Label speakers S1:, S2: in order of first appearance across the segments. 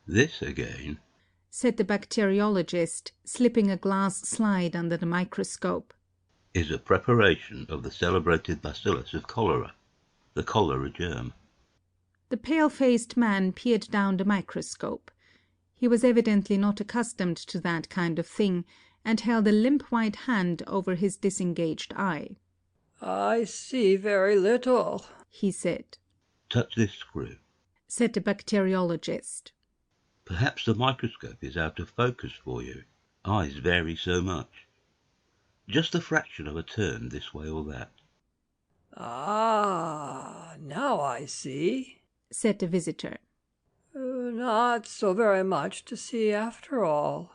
S1: This again,
S2: said the bacteriologist, slipping a glass slide under the microscope,
S1: is a preparation of the celebrated bacillus of cholera, the cholera germ.
S2: The pale-faced man peered down the microscope. He was evidently not accustomed to that kind of thing, and held a limp white hand over his disengaged eye.
S3: "I see very little,"
S2: he said.
S1: Touch this screw.
S2: Said the bacteriologist.
S1: Perhaps the microscope is out of focus for you. Eyes vary so much. Just a fraction of a turn this way or that.
S3: "Ah, now I see,"
S2: said the visitor.
S3: "Not so very much to see after all.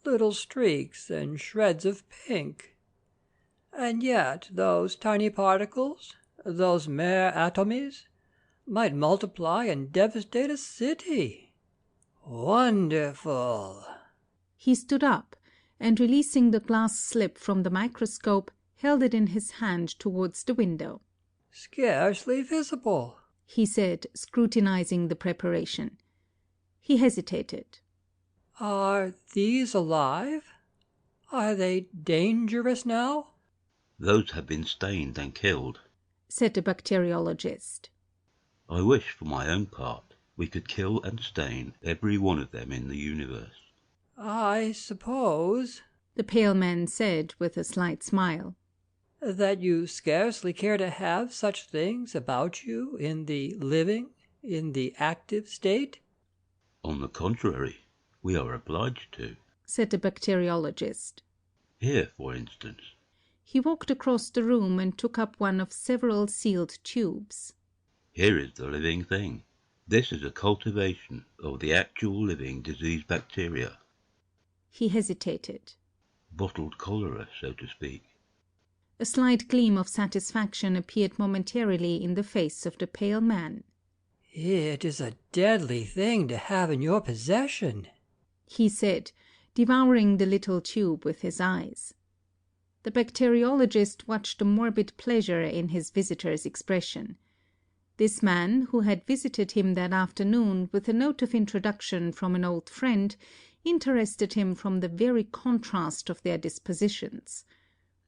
S3: Little streaks and shreds of pink. And yet those tiny particles, those mere atomies, might multiply and devastate a city. Wonderful!"
S2: He stood up, and releasing the glass slip from the microscope, held it in his hand towards the window.
S3: "Scarcely visible,"
S2: he said, scrutinizing the preparation. He hesitated.
S3: "Are these alive? Are they dangerous now?"
S1: Those have been stained and killed,
S2: said the bacteriologist.
S1: I wish, for my own part, we could kill and stain every one of them in the universe.
S3: "I suppose,"
S2: the pale man said with a slight smile,
S3: "that you scarcely care to have such things about you in the living, in the active state?"
S1: On the contrary, we are obliged to,
S2: said the bacteriologist.
S1: Here, for instance.
S2: He walked across the room and took up one of several sealed tubes.
S1: Here is the living thing. This is a cultivation of the actual living disease bacteria.
S2: He hesitated.
S1: Bottled cholera, so to speak.
S2: A slight gleam of satisfaction appeared momentarily in the face of the pale man.
S3: "It is a deadly thing to have in your possession,"
S2: he said, devouring the little tube with his eyes. The bacteriologist watched the morbid pleasure in his visitor's expression. This man, who had visited him that afternoon with a note of introduction from an old friend, interested him from the very contrast of their dispositions.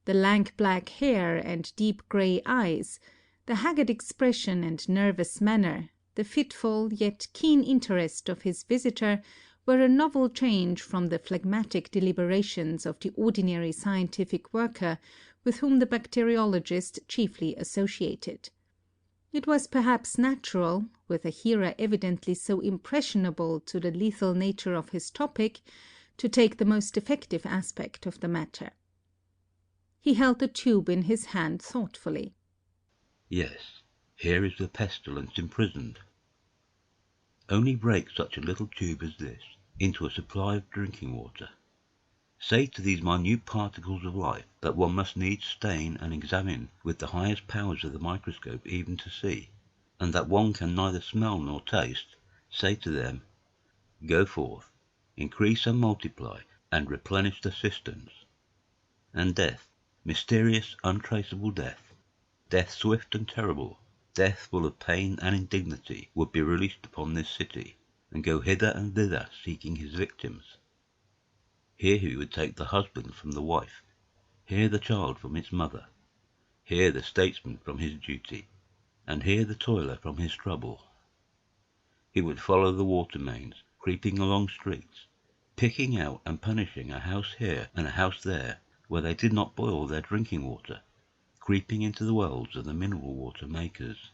S2: The lank black hair and deep grey eyes, the haggard expression and nervous manner, the fitful yet keen interest of his visitor were a novel change from the phlegmatic deliberations of the ordinary scientific worker with whom the bacteriologist chiefly associated. It was perhaps natural, with a hearer evidently so impressionable to the lethal nature of his topic, to take the most effective aspect of the matter. He held the tube in his hand thoughtfully.
S1: Yes, here is the pestilence imprisoned. Only break such a little tube as this into a supply of drinking water. Say to these minute particles of life that one must needs stain and examine with the highest powers of the microscope even to see, and that one can neither smell nor taste, say to them, go forth, increase and multiply, and replenish the cisterns. And death, mysterious, untraceable death, death swift and terrible, death full of pain and indignity, would be released upon this city, and go hither and thither seeking his victims. Here he would take the husband from the wife, here the child from its mother, here the statesman from his duty, and here the toiler from his trouble. He would follow the water mains, creeping along streets, picking out and punishing a house here and a house there where they did not boil their drinking water, creeping into the wells of the mineral water makers,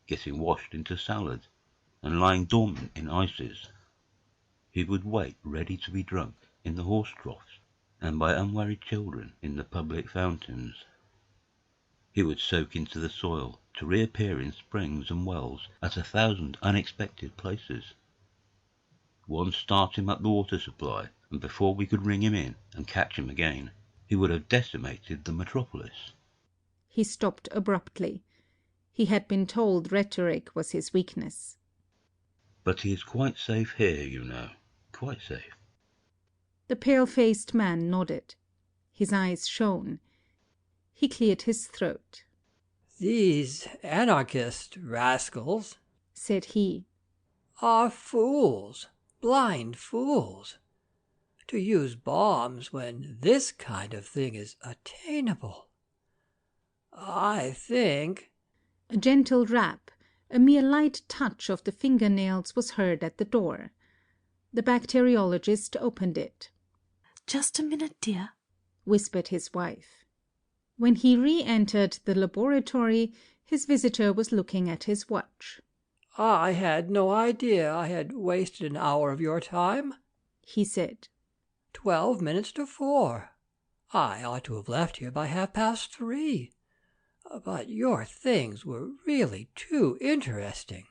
S1: getting washed into salad, and lying dormant in ices. He would wait ready to be drunk in the horse troughs, and by unworried children in the public fountains. He would soak into the soil, to reappear in springs and wells at 1,000 unexpected places. Once start him up the water supply, and before we could ring him in and catch him again, he would have decimated the metropolis.
S2: He stopped abruptly. He had been told rhetoric was his weakness.
S1: But he is quite safe here, you know, quite safe.
S2: The pale-faced man nodded. His eyes shone. He cleared his throat.
S3: "These anarchist rascals,"
S2: said he,
S3: are fools, blind fools, to use bombs when this kind of thing is attainable. I think—"
S2: A gentle rap, a mere light touch of the fingernails was heard at the door. The bacteriologist opened it.
S4: "Just a minute, dear,"
S2: whispered his wife. When he re-entered the laboratory, his visitor was looking at his watch.
S3: "I had no idea I had wasted an hour of your time,"
S2: he said.
S3: 12 minutes to 4. I ought to have left here by 3:30. But your things were really too interesting.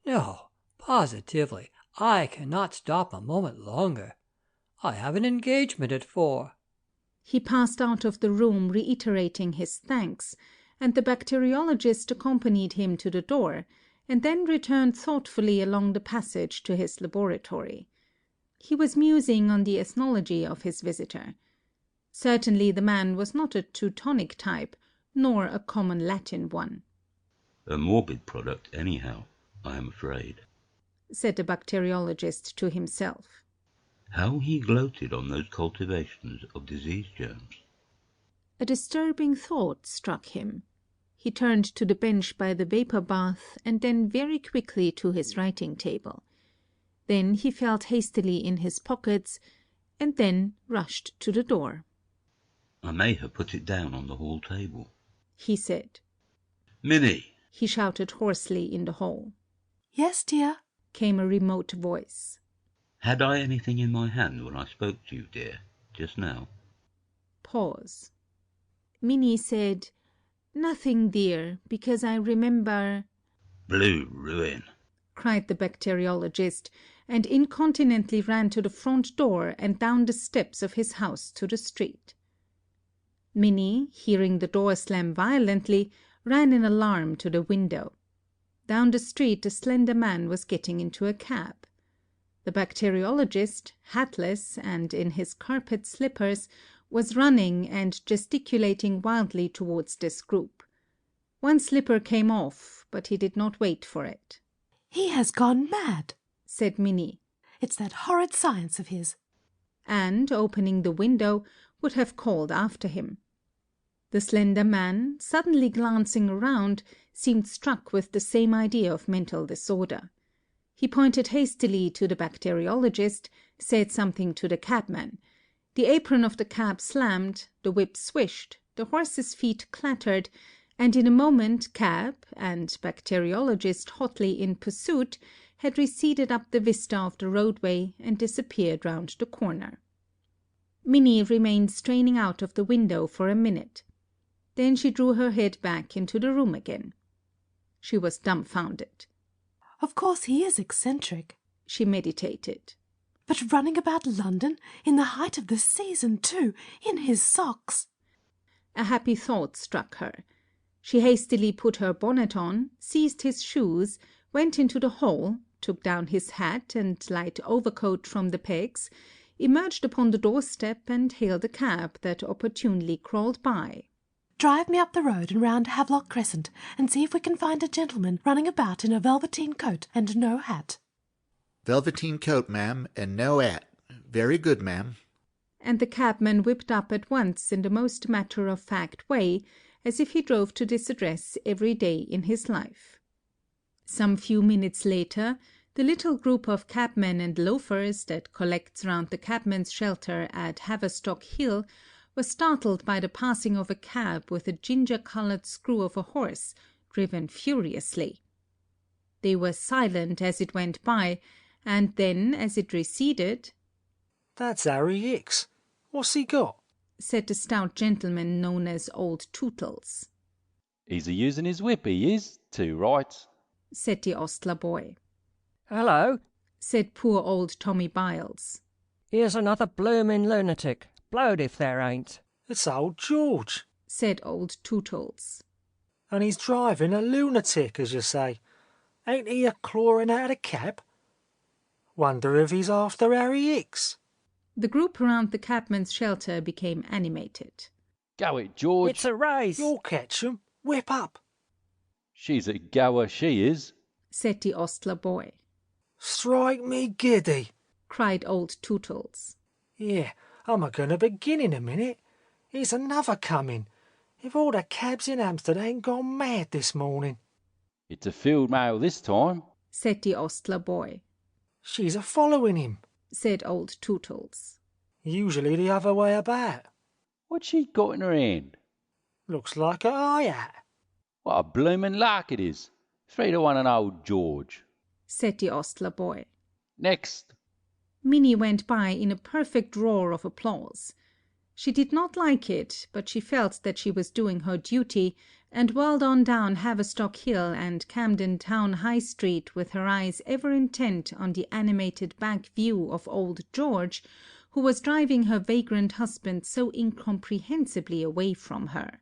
S3: No, positively, I cannot stop a moment longer. I have an engagement at 4.
S2: He passed out of the room reiterating his thanks, and the bacteriologist accompanied him to the door, and then returned thoughtfully along the passage to his laboratory. He was musing on the ethnology of his visitor. Certainly the man was not a Teutonic type, nor a common Latin one.
S1: A morbid product, anyhow, I am afraid,
S2: said the bacteriologist to himself.
S1: How he gloated on those cultivations of disease germs.
S2: A disturbing thought struck him. He turned to the bench by the vapor bath and then very quickly to his writing table. Then he felt hastily in his pockets and then rushed to the door.
S1: I may have put it down on the hall table,
S2: he said.
S1: Minnie,
S2: he shouted hoarsely in the hall.
S4: "Yes, dear,"
S2: came a remote voice.
S1: Had I anything in my hand when I spoke to you, dear, just now?
S2: Pause. Minnie said, "Nothing, dear, because I remember—"
S1: Blue ruin,
S2: cried the bacteriologist, and incontinently ran to the front door and down the steps of his house to the street. Minnie, hearing the door slam violently, ran in alarm to the window. Down the street a slender man was getting into a cab. The bacteriologist, hatless and in his carpet slippers, was running and gesticulating wildly towards this group. One slipper came off, but he did not wait for it.
S4: "He has gone mad,"
S2: said Minnie.
S4: "It's that horrid science of his."
S2: And, opening the window, would have called after him. The slender man, suddenly glancing around, seemed struck with the same idea of mental disorder. He pointed hastily to the bacteriologist, said something to the cabman. The apron of the cab slammed, the whip swished, the horse's feet clattered, and in a moment cab, and bacteriologist hotly in pursuit, had receded up the vista of the roadway and disappeared round the corner. Minnie remained straining out of the window for a minute. Then she drew her head back into the room again. She was dumbfounded.
S4: "Of course he is eccentric,"
S2: she meditated.
S4: "But running about London, in the height of the season, too, in his socks!"
S2: A happy thought struck her. She hastily put her bonnet on, seized his shoes, went into the hall, took down his hat and light overcoat from the pegs, emerged upon the doorstep and hailed a cab that opportunely crawled by.
S4: "Drive me up the road and round Havelock Crescent and see if we can find a gentleman running about in a velveteen coat and no hat."
S5: "Velveteen coat, ma'am, and no 'at. Very good, ma'am."
S2: And the cabman whipped up at once in the most matter-of-fact way, as if he drove to this address every day in his life. Some few minutes later, the little group of cabmen and loafers that collects round the cabmen's shelter at Haverstock Hill was startled by the passing of a cab with a ginger-coloured screw of a horse, driven furiously. They were silent as it went by, and then, as it receded,
S6: "That's Harry Hicks. What's he got?"
S2: said the stout gentleman known as Old Tootles.
S7: "He's a-using his whip, he is, too right,"
S2: said the ostler boy.
S8: "Hello,"
S2: said poor old Tommy Biles.
S8: "here's another bloomin' lunatic. Blowed if there ain't."
S6: "It's old George,"
S2: said Old Tootles.
S6: "and he's driving a lunatic, as you say. Ain't he a-clawing out of the cab? Wonder if he's after Harry Hicks."
S2: The group around the cabman's shelter became animated.
S7: "Go it, George.
S8: "It's a race."
S6: "You'll catch 'em. Whip up."
S7: She's a goer, she is,"
S2: said the ostler boy.
S6: Strike me giddy,
S2: cried old Tootles.
S6: Yeah, I'm a-going to begin in a minute. Here's another coming. If all the cabs in Hampstead ain't gone mad this morning.
S7: It's a field mail this time.
S2: Said the ostler boy.
S6: She's a-following him.
S2: Said old Tootles.
S6: Usually the other way about.
S7: What's she got in her hand?
S6: Looks like a eye hat.
S7: What a bloomin' lark it is. 3-1 on old George.
S2: Said the ostler boy.
S7: Next.
S2: Minnie went by in a perfect roar of applause. She did not like it, but she felt that she was doing her duty, and whirled on down Haverstock Hill and Camden Town High Street with her eyes ever intent on the animated back view of old George, who was driving her vagrant husband so incomprehensibly away from her.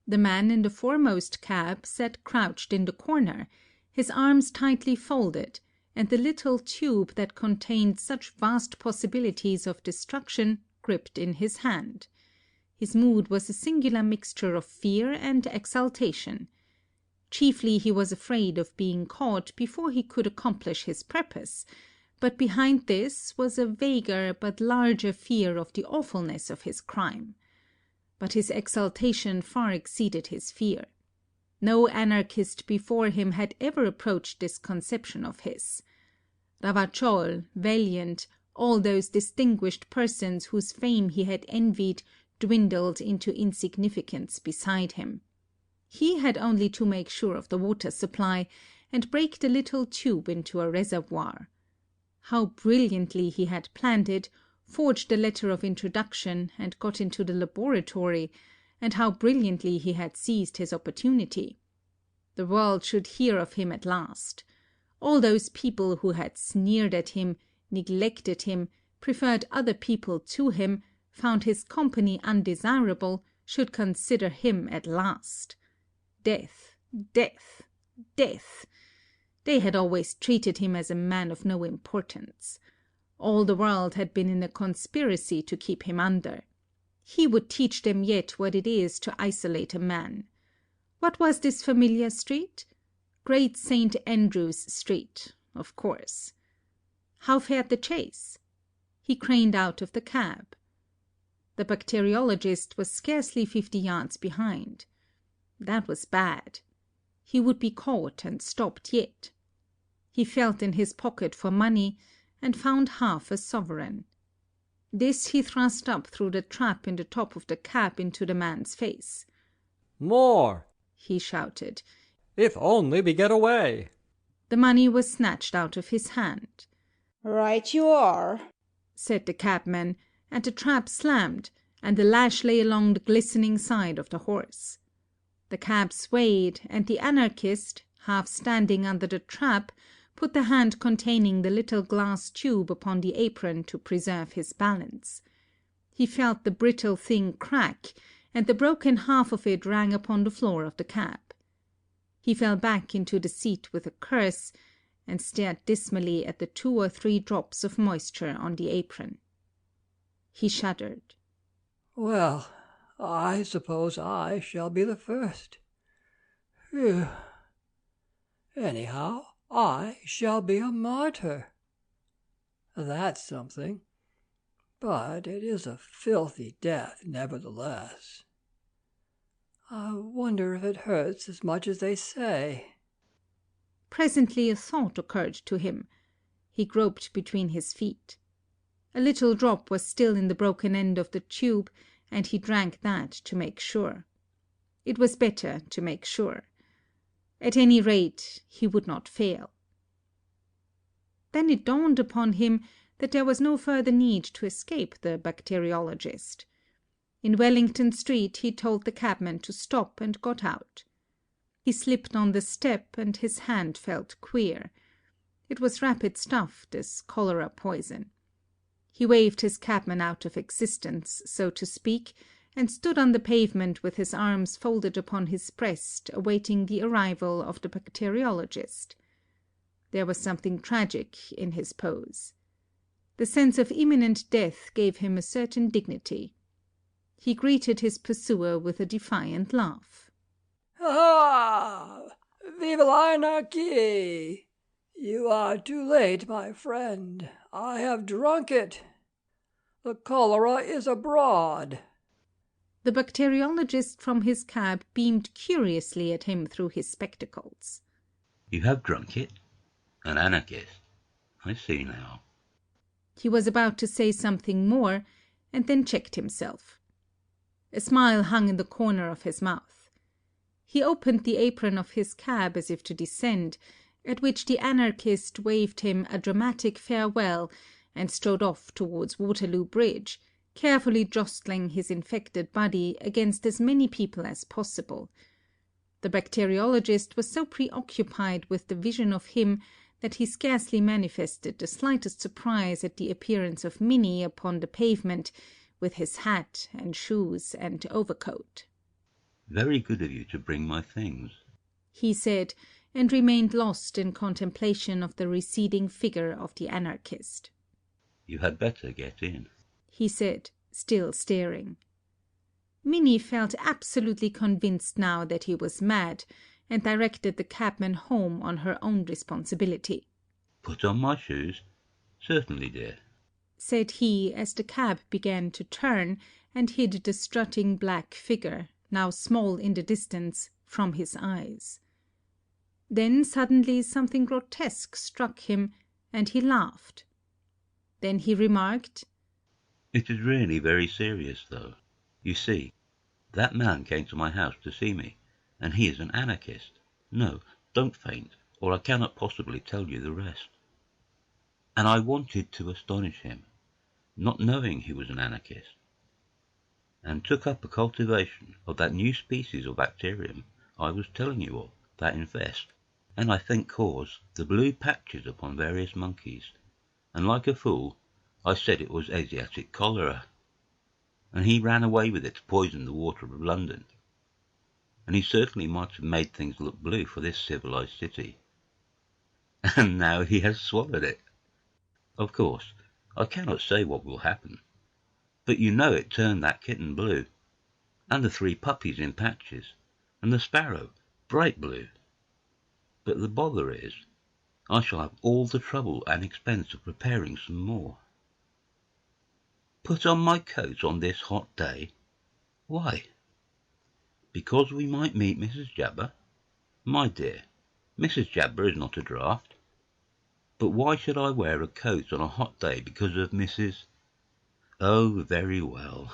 S2: The man in the foremost cab sat crouched in the corner, his arms tightly folded, and the little tube that contained such vast possibilities of destruction gripped in his hand. His mood was a singular mixture of fear and exultation. Chiefly he was afraid of being caught before he could accomplish his purpose, but behind this was a vaguer but larger fear of the awfulness of his crime. But his exultation far exceeded his fear. No anarchist before him had ever approached this conception of his. Ravachol, Vaillant, all those distinguished persons whose fame he had envied dwindled into insignificance beside him. He had only to make sure of the water supply, and break the little tube into a reservoir. How brilliantly he had planned it, forged the letter of introduction, and got into the laboratory, and how brilliantly he had seized his opportunity. The world should hear of him at last. All those people who had sneered at him, neglected him, preferred other people to him, found his company undesirable, should consider him at last. Death, death, death. They had always treated him as a man of no importance. All the world had been in a conspiracy to keep him under. He would teach them yet what it is to isolate a man. What was this familiar street? Great St. Andrew's Street, of course. How fared the chase? He craned out of the cab. The bacteriologist was scarcely 50 yards behind. That was bad. He would be caught and stopped yet. He felt in his pocket for money, and found half a sovereign. This he thrust up through the trap in the top of the cab into the man's face.
S9: "More!"
S2: he shouted.
S9: "If only we get away!"
S2: The money was snatched out of his hand.
S10: "Right you are,"
S2: said the cabman, and the trap slammed, and the lash lay along the glistening side of the horse. The cab swayed, and the anarchist, half standing under the trap, put the hand containing the little glass tube upon the apron to preserve his balance. He felt the brittle thing crack, and the broken half of it rang upon the floor of the cab. He fell back into the seat with a curse, and stared dismally at the 2 or 3 drops of moisture on the apron. He shuddered.
S3: Well, I suppose I shall be the first. Phew. Anyhow, I shall be a martyr. That's something. But it is a filthy death, nevertheless. I wonder if it hurts as much as they say.
S2: Presently a thought occurred to him. He groped between his feet. A little drop was still in the broken end of the tube, and he drank that to make sure. It was better to make sure. At any rate, he would not fail. Then it dawned upon him that there was no further need to escape the bacteriologist. In Wellington Street he told the cabman to stop, and got out. He slipped on the step, and his hand felt queer. It was rapid stuff, this cholera poison. He waved his cabman out of existence, so to speak, and stood on the pavement with his arms folded upon his breast, awaiting the arrival of the bacteriologist. There was something tragic in his pose. The sense of imminent death gave him a certain dignity. He greeted his pursuer with a defiant laugh.
S3: Ah! Vive l'anarchie! You are too late, my friend. I have drunk it. The cholera is abroad.
S2: The bacteriologist from his cab beamed curiously at him through his spectacles.
S1: You have drunk it? An anarchist. I see now.
S2: He was about to say something more, and then checked himself. A smile hung in the corner of his mouth. He opened the apron of his cab as if to descend, at which the anarchist waved him a dramatic farewell and strode off towards Waterloo Bridge, carefully jostling his infected body against as many people as possible. The bacteriologist was so preoccupied with the vision of him that he scarcely manifested the slightest surprise at the appearance of Minnie upon the pavement, with his hat and shoes and overcoat.
S1: Very good of you to bring my things,
S2: he said, and remained lost in contemplation of the receding figure of the anarchist.
S1: You had better get in,
S2: he said, still staring. Minnie felt absolutely convinced now that he was mad, and directed the cabman home on her own responsibility.
S1: Put on my shoes? Certainly, dear,
S2: said he, as the cab began to turn, and hid the strutting black figure, now small in the distance, from his eyes. Then suddenly something grotesque struck him, and he laughed. Then he remarked,
S1: It is really very serious, though. You see, that man came to my house to see me, and he is an anarchist. No, don't faint, or I cannot possibly tell you the rest. And I wanted to astonish him, not knowing he was an anarchist, and took up a cultivation of that new species of bacterium I was telling you of, that infest, and I think cause the blue patches upon various monkeys, and like a fool I said it was Asiatic cholera, and he ran away with it to poison the water of London, and he certainly might have made things look blue for this civilized city. And now he has swallowed it. Of course, I cannot say what will happen, but you know it turned that kitten blue, and the 3 puppies in patches, and the sparrow bright blue. But the bother is, I shall have all the trouble and expense of preparing some more. Put on my coat on this hot day? Why? Because we might meet Mrs. Jabber? My dear, Mrs. Jabber is not a draught. But why should I wear a coat on a hot day because of Mrs. Oh, very well.